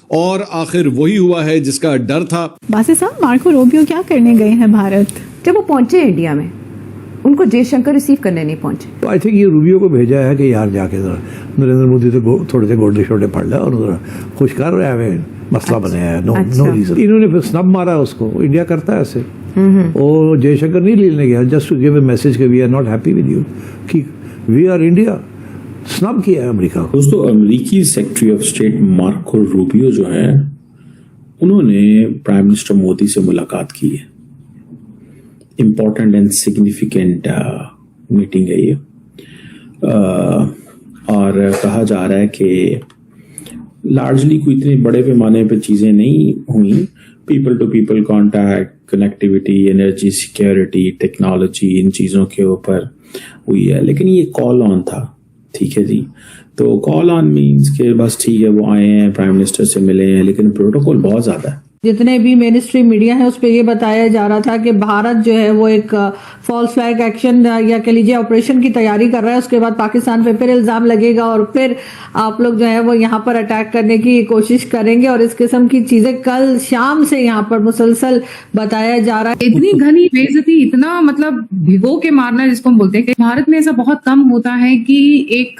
और आखिर वही हुआ है जिसका डर था। बासित साहब, मार्को रूबियो क्या करने गए हैं भारत? जब वो पहुंचे इंडिया में, उनको जयशंकर रिसीव करने नहीं पहुंचे। तो आई थिंक ये रूबियो को भेजा है कि यार जाके जरा नरेंद्र मोदी से थोड़े से गोडे शोडे पढ़ ले और जरा खुश कर रहे हैं, मसला बनाया है। No reason. इन्होंने फिर स्नब मारा उसको। इंडिया करता है ऐसे। वो जयशंकर नहीं लेने गया, just to give a message कि we are not happy with you, कि वी आर इंडिया। स्नब किया है अमेरिका को। दोस्तों, अमेरिकी secretary of state Marco Rubio जो है, उन्होंने प्राइम मिनिस्टर मोदी से मुलाकात की है। इम्पोर्टेंट एंड सिग्निफिकेंट मीटिंग है ये। और कहा जा रहा है कि लार्जली कोई इतने बड़े पैमाने पे चीजें नहीं हुई। People to people contact, connectivity, energy security, technology, इन चीजों के ऊपर हुई है। लेकिन ये कॉल ऑन था, ठीक है जी। तो कॉल ऑन मीन्स के बस ठीक है, वो आए हैं, प्राइम मिनिस्टर से मिले हैं, लेकिन प्रोटोकॉल बहुत ज्यादा है। जितने भी मेन स्ट्रीम मीडिया है उस पर ये बताया जा रहा था कि भारत जो है वो एक फॉल्स फ्लैग एक्शन या कह लीजिए ऑपरेशन की तैयारी कर रहा है। उसके बाद पाकिस्तान पे फिर इल्जाम लगेगा और फिर आप लोग जो है वो यहाँ पर अटैक करने की कोशिश करेंगे, और इस किस्म की चीजें कल शाम से यहाँ पर मुसलसल बताया जा रहा है। इतनी घनी बेइज्जती, इतना मतलब भिगो के मारना जिसको हम बोलते हैं, कि भारत में ऐसा बहुत कम होता है कि एक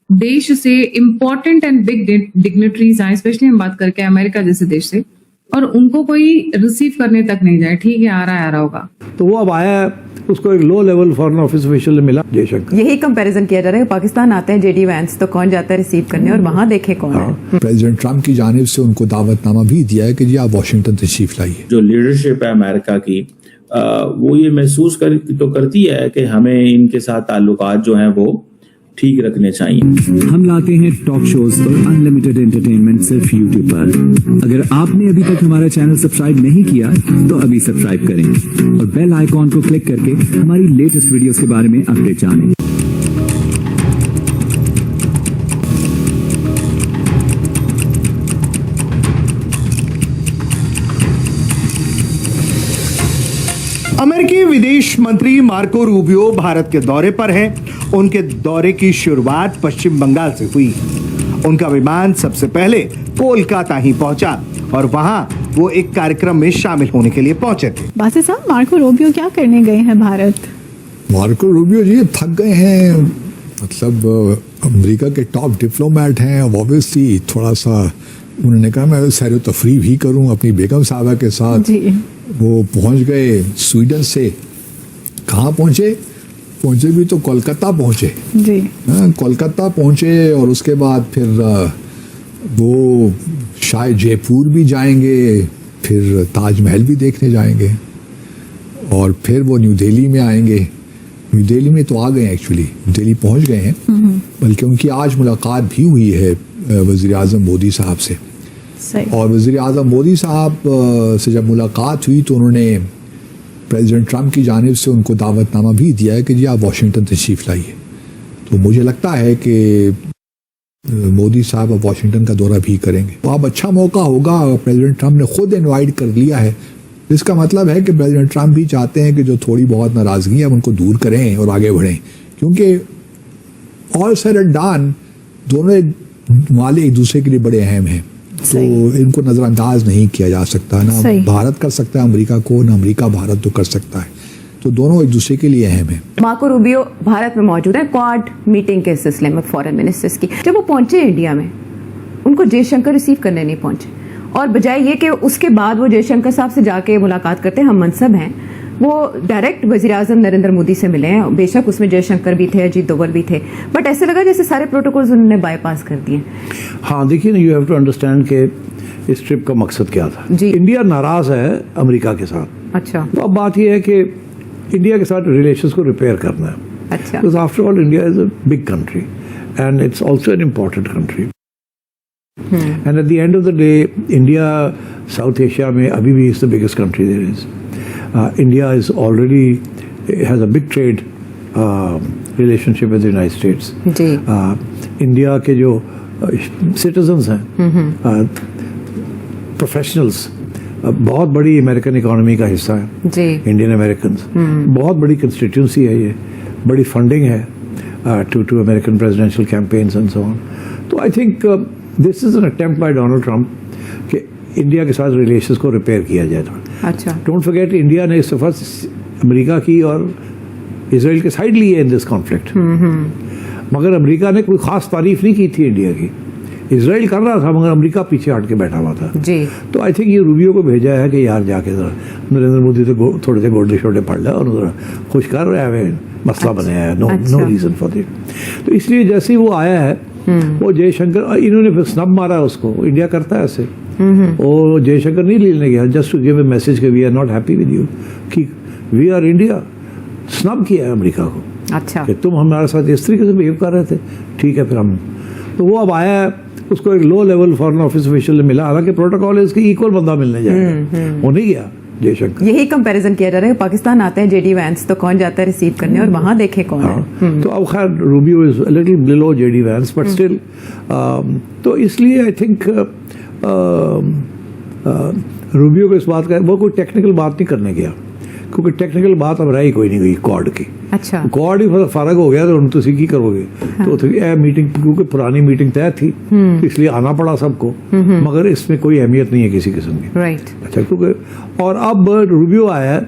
देश से इम्पोर्टेंट एंड बिग डिग्निटरीज आए, स्पेशली हम बात करके अमेरिका जैसे देश से, और उनको कोई रिसीव करने तक नहीं जाए। ठीक है, आ रहा होगा। तो वो अब आया, उसको एक low level foreign office official मिला, जयशंकर। यही कंपैरिजन किया जा रहा है। पाकिस्तान आते हैं जेडी वैंस, तो कौन जाता है रिसीव करने, और वहां देखे कौन है। प्रेसिडेंट ट्रंप की जानिब से उनको दावतनामा भी दिया है कि जी आप वाशिंगटन तशरीफ लाइए। जो लीडरशिप है अमेरिका की, वो ये महसूस करती है कि हमें इनके साथ ताल्लुकात जो हैं वो ठीक रखने चाहिए। हम लाते हैं टॉक शोज और अनलिमिटेड एंटरटेनमेंट सिर्फ यूट्यूब पर। अगर आपने अभी तक हमारा चैनल सब्सक्राइब नहीं किया तो अभी सब्सक्राइब करें और बेल आइकॉन को क्लिक करके हमारी लेटेस्ट वीडियोस के बारे में अपडेट जानें। अमेरिकी विदेश मंत्री मार्को रूबियो भारत के दौरे पर हैं। उनके दौरे की शुरुआत पश्चिम बंगाल से हुई। उनका विमान सबसे पहले कोलकाता ही पहुंचा और वहां वो एक कार्यक्रम में शामिल होने के लिए पहुंचे थे। बासित साहब, मार्को रूबियो क्या करने गए हैं भारत? मार्को रूबियो जी थक गए हैं, मतलब अमेरिका के टॉप डिप्लोमेट हैं। ऑब्वियसली थोड़ा सा उन्होंने कहा मैं सैर तफरीह भी करूं अपनी बेगम साहबा के साथ। वो पहुंच गए स्वीडन से। कहाँ पहुंचे भी तो कोलकाता पहुंचे जी। कोलकाता पहुंचे और उसके बाद फिर वो शायद जयपुर भी जाएंगे, फिर ताजमहल भी देखने जाएंगे, और फिर वो न्यू दिल्ली में आएंगे। न्यू दिल्ली में तो आ गए हैं, एक्चुअली दिल्ली पहुंच गए हैं, बल्कि उनकी आज मुलाकात भी हुई है वज़ीर आज़म मोदी साहब से। और वज़ीर आज़म मोदी साहब से जब मुलाकात हुई तो उन्होंने प्रेसिडेंट ट्रंप की जानिब से उनको दावतनामा भी दिया है कि जी आप वाशिंगटन तशरीफ लाइए। तो मुझे लगता है कि मोदी साहब अब वाशिंगटन का दौरा भी करेंगे। तो अब अच्छा मौका होगा, प्रेसिडेंट ट्रंप ने खुद इनवाइट कर लिया है। इसका मतलब है कि प्रेसिडेंट ट्रंप भी चाहते हैं कि जो थोड़ी बहुत नाराजगी है उनको दूर करें और आगे बढ़ें, क्योंकि ऑल सेड एंड डन दोनों माले एक दूसरे के लिए बड़े अहम हैं। तो इनको नजरअंदाज नहीं किया जा सकता। ना भारत कर सकता है अमेरिका को, ना अमेरिका भारत तो कर सकता है। तो दोनों एक दूसरे के लिए अहम है। मार्को रूबियो भारत में मौजूद है क्वाड मीटिंग के सिलसिले में फॉरेन मिनिस्टर्स की। जब वो पहुंचे इंडिया में, उनको जयशंकर रिसीव करने नहीं पहुंचे, और बजाय ये कि उसके बाद वो जयशंकर साहब से जाके मुलाकात करते हम मनसब हैं, वो डायरेक्ट वज़ीर आज़म नरेंद्र मोदी से मिले हैं। बेशक उसमें जयशंकर भी थे, अजीत डोभाल भी थे, बट ऐसे लगा जैसे सारे प्रोटोकॉल्स उन्होंने बाईपास कर दिए। हाँ, देखिए ना, यू हैव टू अंडरस्टैंड कि इस ट्रिप का मकसद क्या था जी। इंडिया नाराज है अमेरिका के साथ। अच्छा। तो अब बात यह है कि इंडिया के साथ रिलेशंस को रिपेयर करना है। अच्छा। Because after all India is a big country and it's also an important country. And at the end of the day India South Asia में अभी भी is the biggest country there is. India is already has a big trade relationship with the United States. India के जो citizens हैं, professionals, बहुत बड़ी American economy का हिस्सा है इंडियन अमेरिकन्स। बहुत बड़ी कंस्टिट्यूंसी है ये, बड़ी फंडिंग है to American presidential campaigns and so on. तो I think this is an attempt by Donald Trump कि इंडिया के साथ रिलेशंस को रिपेयर किया जाए थोड़ा। अच्छा, डोंट फॉरगेट इंडिया ने इस दफा अमेरिका की और इसराइल के साइड लिए इन दिस कॉन्फ्लिक्ट, मगर अमेरिका ने कोई खास तारीफ नहीं की थी इंडिया की। इसराइल कर रहा था मगर अमेरिका पीछे हट के बैठा हुआ था जी। तो आई थिंक ये रूबियो को भेजा है कि यार जाके जरा नरेंद्र मोदी से थोड़े से गोडे छोटे पढ़ लिया और जरा खुश कर रहे हैं, मसला बनाया है, नो रीजन फॉर दिट। तो इसलिए जैसे ही वो आया है वो जयशंकर, इन्होंने फिर स्नब मारा उसको, इंडिया करता है ऐसे, और जयशंकर नहीं लेने गया just to give a message कि we are not happy with you, कि वी आर इंडिया। स्नब किया है अमेरिका को, अच्छा, कि तुम हमारे साथ इस तरीके से बिहेव कर रहे थे, ठीक है फिर हम। तो वो अब आया है, उसको एक low level foreign office official ने मिला, हालांकि प्रोटोकॉल है इसकी इक्वल बंदा मिलने जाएगा, वो नहीं गया जयशंकर। यही कंपैरिजन किया जा रहा है, पाकिस्तान आते हैं जेडी वैंस तो कौन जाता है रिसीव करने, और वहां देखे कौन है। तो अब खैर Rubio is little below JD Vance but still, तो इसलिए आई थिंक रूबियो को इस बात का, वो कोई टेक्निकल बात नहीं करने गया, क्योंकि टेक्निकल बात अब रही कोई नहीं हुई कॉर्ड की। अच्छा, कॉर्ड ही फारग हो गया तो तुम की करोगे। हाँ। तो मीटिंग, क्योंकि पुरानी मीटिंग तय थी इसलिए आना पड़ा सबको, मगर इसमें कोई अहमियत नहीं है किसी किस्म की। राइट, अच्छा, क्योंकि और अब रूबियो आया है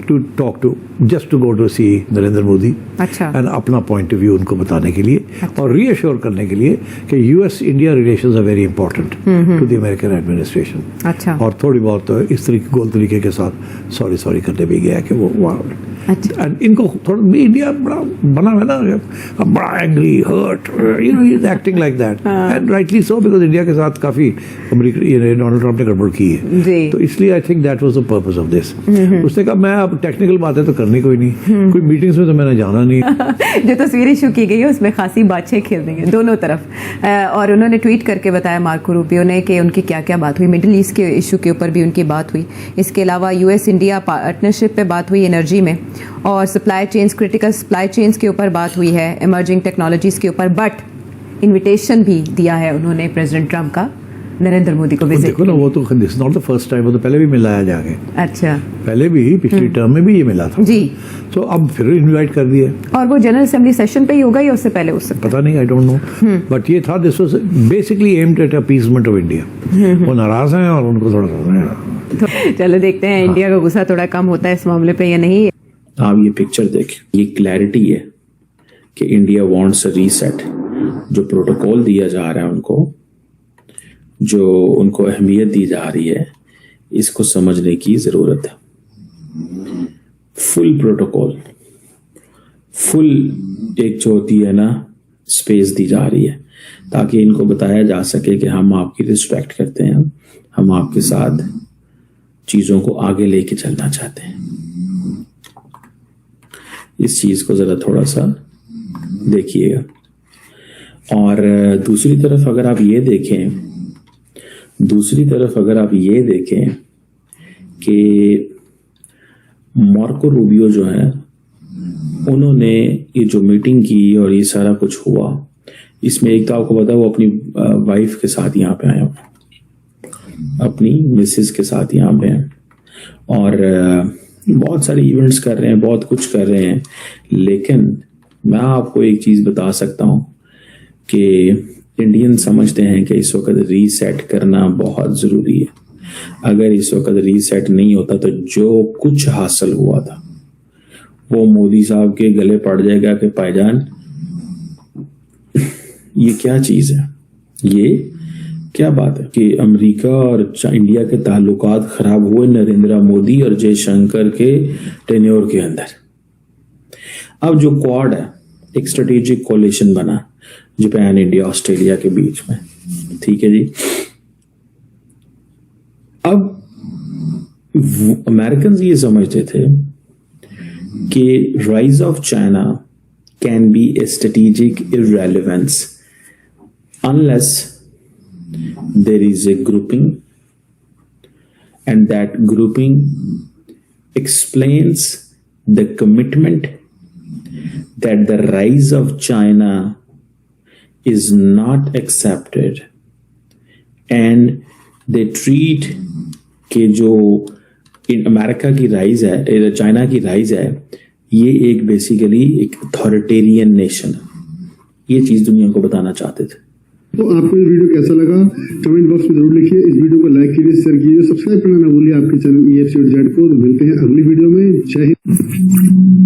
to talk to, just to go to see Narendra Modi, अच्छा, एंड अपना पॉइंट ऑफ व्यू उनको बताने के लिए, अच्छा, और रीअश्योर करने के लिए कि US India relations are very important to the American administration. अच्छा, और थोड़ी बहुत तो इस तरीके गोल तरीके के साथ सॉरी करने भी गया कि वो वहाँ, अच्छा, एंड इनको थोड़ा इंडिया बड़ा बना है ना, बड़ा angry, hurt, you know, he is acting like that, and rightly so, because India के साथ काफी अमेरिका डोनाल्ड ट्रंप ने गड़बड़ की है। तो इसलिए I think that was the purpose of this. उसने कहा मैं अब टेक्निकल बातें तो करनी कोई नहीं, कोई मीटिंग्स में तो मैंने जाना नहीं। जो तस्वीरें शो की गई है उसमें खासी बातचीत खेल रही है दोनों तरफ, और उन्होंने ट्वीट करके बताया मार्को रूबियो ने कि उनकी क्या क्या बात हुई, मिडिल ईस्ट के इशू के ऊपर भी उनकी बात हुई, इसके अलावा यूएस इंडिया पार्टनरशिप पे बात हुई एनर्जी में, और supply chains, critical supply chains के ऊपर बात हुई है, इमर्जिंग टेक्नोलॉजीज के ऊपर, बट इनविटेशन भी दिया है उन्होंने प्रेसिडेंट ट्रंप का नरेंद्र मोदी को विजिट। देखो ना, वो तो this not the first time, वो तो पहले भी मिलाया जाके। अच्छा, पहले भी पिछली टर्म में भी ये मिला था जी। तो अब फिर इनवाइट कर दिया, और वो जनरल असेंबली सेशन पे ही होगा या उससे पहले, उससे पता नहीं, आई डोंट नो, बट ये था, this was basically aimed at appeasement of India. वो नाराज हैं और उनको थोड़ा तो चलो देखते हैं इंडिया का गुस्सा थोड़ा कम होता है इस मामले पे या नहीं। आप ये पिक्चर देखें, ये क्लैरिटी है कि इंडिया वांट्स अ रीसेट। जो प्रोटोकॉल दिया जा रहा है उनको, जो उनको अहमियत दी जा रही है, इसको समझने की जरूरत है। फुल प्रोटोकॉल, फुल एक जो होती है ना स्पेस दी जा रही है, ताकि इनको बताया जा सके कि हम आपकी रिस्पेक्ट करते हैं, हम आपके साथ चीजों को आगे लेके चलना चाहते हैं। इस चीज को जरा थोड़ा सा देखिएगा। और दूसरी तरफ अगर आप ये देखें कि मार्को रूबियो जो है, उन्होंने ये जो मीटिंग की और ये सारा कुछ हुआ, इसमें एक तो आपको पता है वो अपनी वाइफ के साथ यहाँ पे आए, अपनी मिसेस के साथ यहाँ पे हैं, और बहुत सारे इवेंट्स कर रहे हैं, बहुत कुछ कर रहे हैं। लेकिन मैं आपको एक चीज बता सकता हूं कि इंडियन समझते हैं कि इस वक्त रीसेट करना बहुत जरूरी है। अगर इस वक्त रीसेट नहीं होता तो जो कुछ हासिल हुआ था वो मोदी साहब के गले पड़ जाएगा कि भाईजान ये क्या चीज है, ये क्या बात है कि अमेरिका और इंडिया के ताल्लुकात खराब हुए नरेंद्र मोदी और जयशंकर के टेन्योर के अंदर। अब जो क्वाड है, एक स्ट्रेटेजिक कोलिशन बना जापान, इंडिया, ऑस्ट्रेलिया के बीच में, ठीक है जी। अब अमेरिकन ये समझते थे कि rise of China can be a strategic irrelevance unless there is a grouping, and that grouping explains the commitment that the rise of China is not accepted, and they treat कि जो in America की rise है, China की rise है, ये एक basically एक authoritarian nation है। ये चीज दुनिया को बताना चाहते थे। तो आपको ये वीडियो कैसा लगा कमेंट बॉक्स में जरूर लिखिए। इस वीडियो को लाइक कीजिए, शेयर कीजिए, सब्सक्राइब करना ना भूलिए आपके चैनल EFC और जेड को। तो मिलते हैं अगली वीडियो में। जय हिंद।